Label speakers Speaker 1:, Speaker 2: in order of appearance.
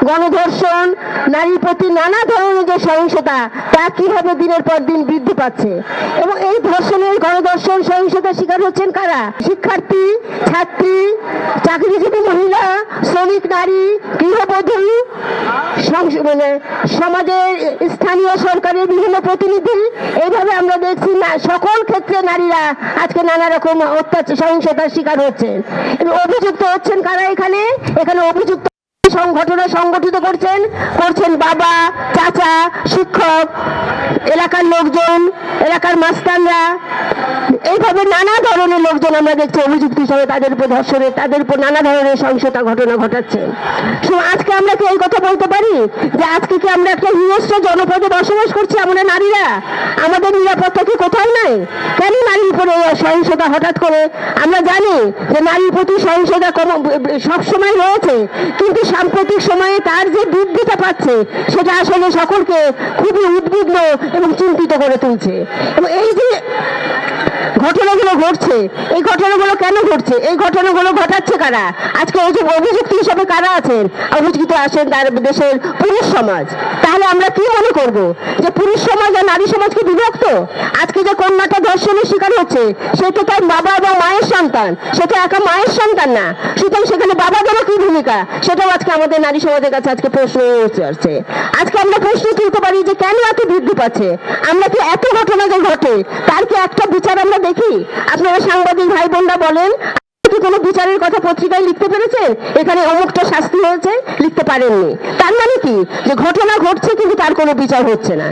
Speaker 1: গণধর্ষণ, নারীর প্রতি নানা ধরনের যে সহিংসতা তা কিভাবে দিনের পর দিন বৃদ্ধি পাচ্ছে। এবং এই ধর্ষণের, গণধর্ষণ, সহিংসতার শিকার হচ্ছেন কারা? শিক্ষার্থী, ছাত্রী, চাকরিজীবী মহিলা, শ্রমিক নারী, গৃহবধূ, মানে সমাজের স্থানীয় সরকারের বিভিন্ন প্রতিনিধি। এইভাবে আমরা দেখছি না সকল ক্ষেত্রে নারীরা আজকে নানা রকম অত্যাচার, সহিংসতার শিকার হচ্ছে। অভিযুক্ত হচ্ছেন কারা? এখানে অভিযুক্ত ঘটনা সংগঠিত করছেন বাবা, চাচা, শিক্ষক, এলাকার লোকজন, এলাকার মাস্তানরা, এইভাবে নানা ধরনের লোকজন আমরা দেখছি অভিযুক্ত হিসাবে তাদের উপর ধর্ষণের, তাদের উপর নানা ধরনের সহিংসতা ঘটনা ঘটাচ্ছে। আজকে আমরা কি এই কথা বলতে পারি যে আজকে কি আমরা একটা হিংস্র জনপদে বসবাস করছি আমরা নারীরা? আমাদের নিরাপত্তা কি কোথাও নাই? কেন নারীর উপরে সহিংসতা হঠাৎ করে? আমরা জানি যে নারীর প্রতি সহিংসতা সবসময় রয়েছে, কিন্তু সাম্প্রতিক সময়ে তার যে বৃদ্ধিটা পাচ্ছে সেটা আসলে সকলকে খুবই উদ্বিগ্ন এবং চিন্তিত করে তুলছে। এবং এই যে ঘটনাগুলো ঘটছে, এই ঘটনাগুলো কেন ঘটছে? এই ঘটনাগুলো ঘটাচ্ছে কারা? আজকে এই যে অভিযুক্ত হিসাবে কারা আছেন? অভিযুক্ত আছেন তার দেশের পুরুষ সমাজ। তাহলে আমরা কি মনে করব যে পুরুষ সমাজ আর নারী সমাজ কি বিভক্ত? আজকে যে কন্যাটা ধর্ষণের শিকার হচ্ছে সে তো তার বাবা এবং মায়ের সন্তান, সেটা একা মায়ের সন্তান না। সুতরাং সেখানে বাবাদেরও কি ভূমিকা, সেটাও আজকে আমাদের নারী সমাজের কাছে আজকে প্রশ্ন আসছে। আজকে আমরা প্রশ্ন তুলতে পারি যে কেন এত বৃদ্ধি পাচ্ছে? আমরা কি এত ঘটনা যে ঘটে তার কি একটা বিচার আমরা দেখি? আপনারা সাংবাদিক ভাই বোনরা বলেন, কি কোনো বিচারের কথা পত্রিকায় লিখতে পেরেছে এখানে অমুকটা শাস্তি হয়েছে? লিখতে পারেননি। তার মানে কি যে ঘটনা ঘটছে কিন্তু তার কোনো বিচার হচ্ছে না।